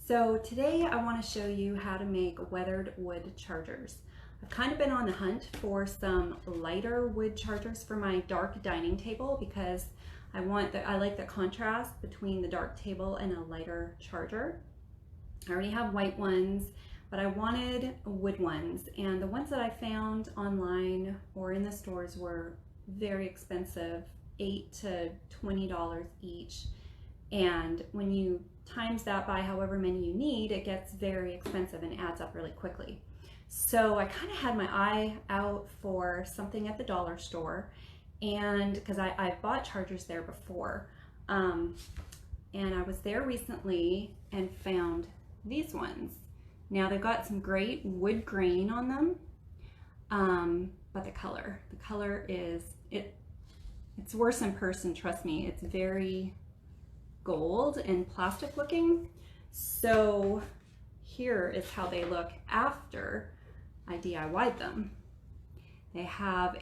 So today I want to show you how to make weathered wood chargers. I've kind of been on the hunt for some lighter wood chargers for my dark dining table because I like the contrast between the dark table and a lighter charger. I already have white ones, but I wanted wood ones, and the ones that I found online or in the stores were very expensive, $8 to $20 each. And when you times that by however many you need, it gets very expensive and adds up really quickly. So I kind of had my eye out for something at the dollar store, and because I've bought chargers there before, and I was there recently and found these ones. Now they've got some great wood grain on them, but the color is, it's worse in person, trust me. It's very gold and plastic looking. So here is how they look after I DIY'd them. They have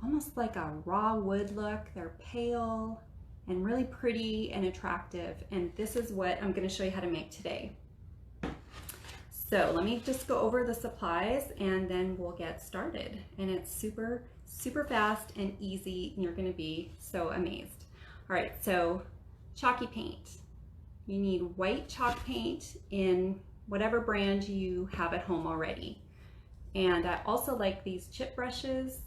almost like a raw wood look. They're pale and really pretty and attractive. And this is what I'm going to show you how to make today. So let me just go over the supplies and then we'll get started. And it's super, super fast and easy, and you're going to be so amazed. All right, so chalky paint. You need white chalk paint in whatever brand you have at home already. And I also like these chip brushes.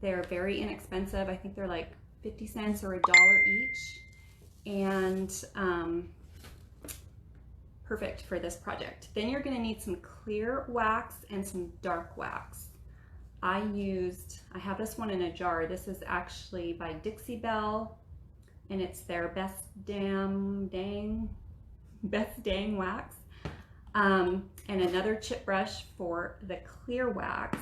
They're very inexpensive. I think they're like 50 cents or $1 each. And perfect for this project. Then you're gonna need some clear wax and some dark wax. I have this one in a jar. This is actually by Dixie Belle, and it's their Best Dang wax. And another chip brush for the clear wax.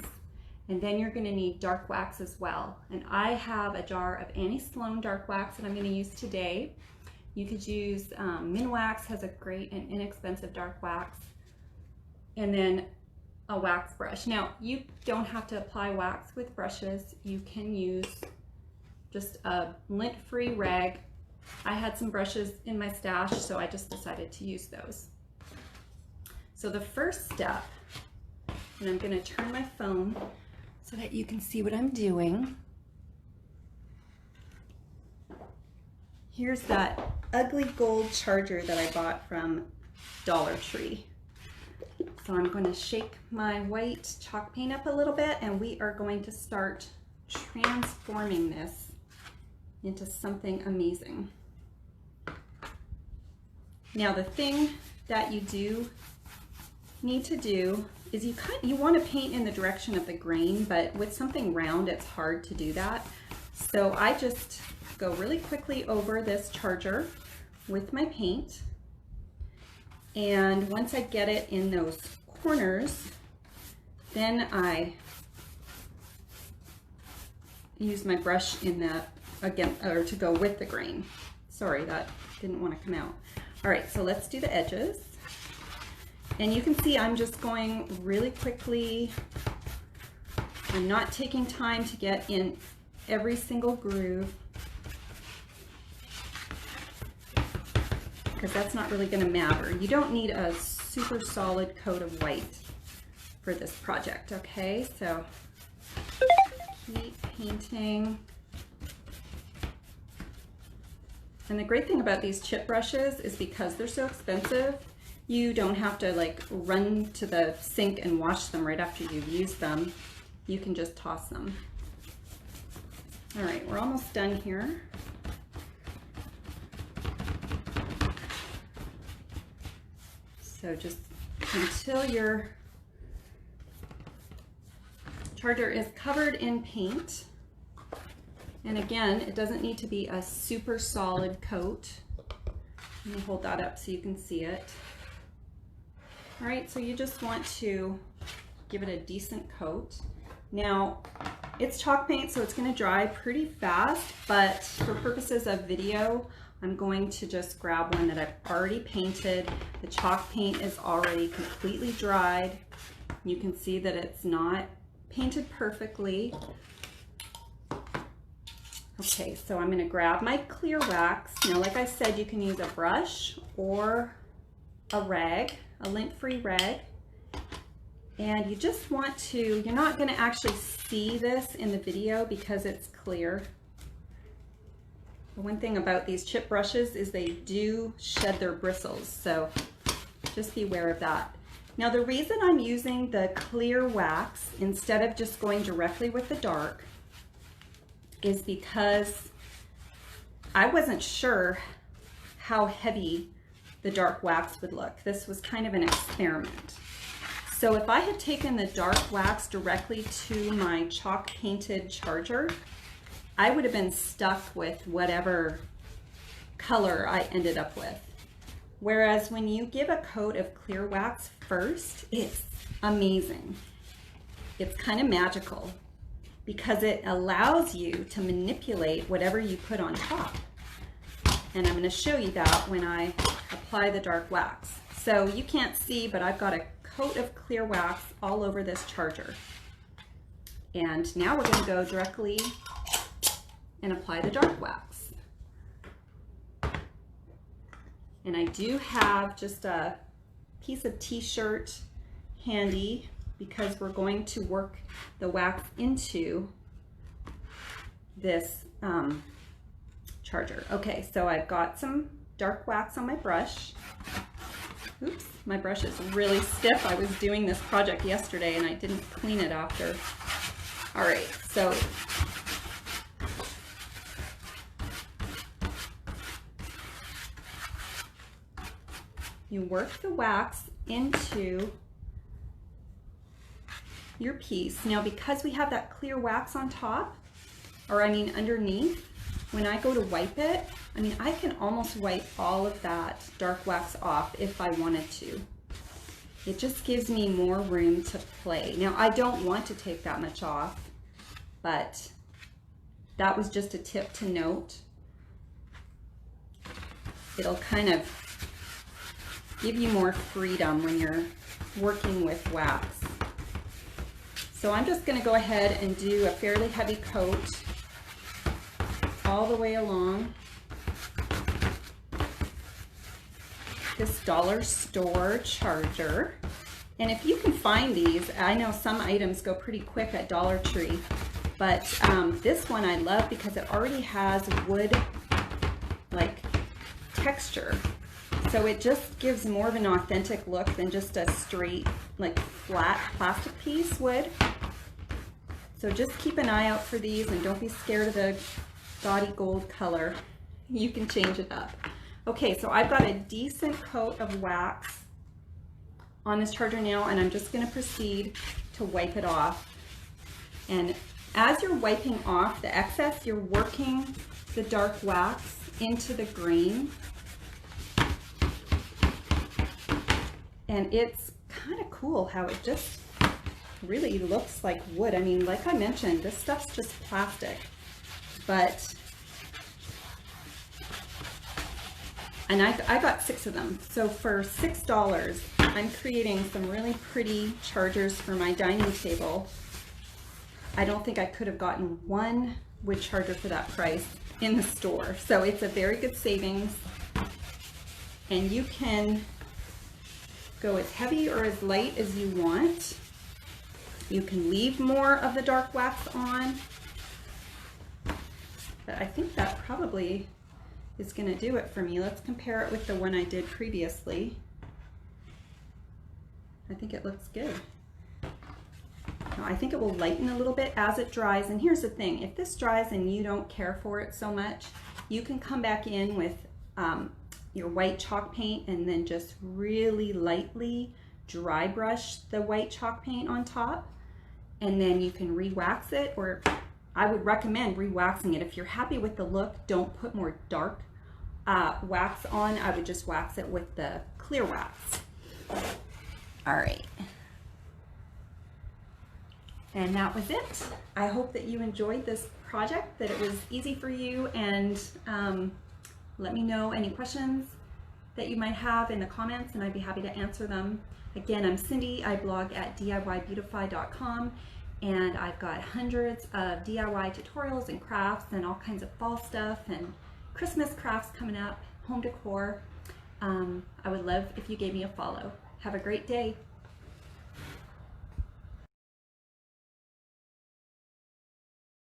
And then you're gonna need dark wax as well. And I have a jar of Annie Sloan dark wax that I'm gonna use today. You could use Minwax, has a great and inexpensive dark wax. And then a wax brush. Now, you don't have to apply wax with brushes. You can use just a lint-free rag. I had some brushes in my stash, so I just decided to use those. So the first step, and I'm going to turn my phone so that you can see what I'm doing. Here's that ugly gold charger that I bought from Dollar Tree. So I'm going to shake my white chalk paint up a little bit, and we are going to start transforming this into something amazing. Now the thing that you do need to do is you want to paint in the direction of the grain, but with something round it's hard to do that. So I just go really quickly over this charger with my paint, and once I get it in those corners, then I use my brush in that again, or to go with the grain. Sorry, that didn't want to come out. All right, so let's do the edges. And you can see I'm just going really quickly. I'm not taking time to get in every single groove, because that's not really going to matter. You don't need a super solid coat of white for this project, okay? So keep painting. And the great thing about these chip brushes is because they're so expensive, you don't have to like run to the sink and wash them right after you've used them. You can just toss them. All right, we're almost done here. So just until your charger is covered in paint, and again, it doesn't need to be a super solid coat. Let me hold that up so you can see it. All right, so you just want to give it a decent coat. Now, it's chalk paint, so it's gonna dry pretty fast, but for purposes of video, I'm going to just grab one that I've already painted. The chalk paint is already completely dried. You can see that it's not painted perfectly. Okay, so I'm gonna grab my clear wax. Now, like I said, you can use a brush or a rag, a lint-free rag, and you just want to, you're not going to actually see this in the video because it's clear. The one thing about these chip brushes is they do shed their bristles, so just be aware of that. Now the reason I'm using the clear wax instead of just going directly with the dark is because I wasn't sure how heavy the dark wax would look. This was kind of an experiment. So if I had taken the dark wax directly to my chalk painted charger, I would have been stuck with whatever color I ended up with. Whereas when you give a coat of clear wax first, it's amazing. It's kind of magical because it allows you to manipulate whatever you put on top. And I'm going to show you that when I apply the dark wax. So you can't see, but I've got a coat of clear wax all over this charger. And now we're going to go directly and apply the dark wax. And I do have just a piece of t-shirt handy because we're going to work the wax into this charger. Okay, so I've got some dark wax on my brush. Oops, my brush is really stiff. I was doing this project yesterday and I didn't clean it after. All right, so you work the wax into your piece. Now, because we have that clear wax on top, or I mean underneath, when I go to wipe it, I mean, I can almost wipe all of that dark wax off if I wanted to. It just gives me more room to play. Now, I don't want to take that much off, but that was just a tip to note. It'll kind of give you more freedom when you're working with wax. So I'm just going to go ahead and do a fairly heavy coat all the way along this dollar store charger. And if you can find these, I know some items go pretty quick at Dollar Tree, but this one I love because it already has wood like texture. So it just gives more of an authentic look than just a straight, like flat plastic piece would. So just keep an eye out for these and don't be scared of the gaudy gold color. You can change it up. Okay, so I've got a decent coat of wax on this charger now, and I'm just going to proceed to wipe it off. And as you're wiping off the excess, you're working the dark wax into the grain. And it's kind of cool how it just really looks like wood. I mean, like I mentioned, this stuff's just plastic, but, and I got 6 of them. So for $6, I'm creating some really pretty chargers for my dining table. I don't think I could have gotten one wood charger for that price in the store. So it's a very good savings, and you can go as heavy or as light as you want. You can leave more of the dark wax on, but I think that probably is going to do it for me. Let's compare it with the one I did previously. I think it looks good. Now, I think it will lighten a little bit as it dries, and here's the thing, if this dries and you don't care for it so much, you can come back in with your white chalk paint and then just really lightly dry brush the white chalk paint on top, and then you can re-wax it, or I would recommend re-waxing it. If you're happy with the look, don't put more dark wax on. I would just wax it with the clear wax. All right. And that was it. I hope that you enjoyed this project, that it was easy for you, and let me know any questions that you might have in the comments, and I'd be happy to answer them. Again, I'm Cindy. I blog at DIYBeautify.com, and I've got hundreds of DIY tutorials and crafts and all kinds of fall stuff and Christmas crafts coming up, home decor. I would love if you gave me a follow. Have a great day.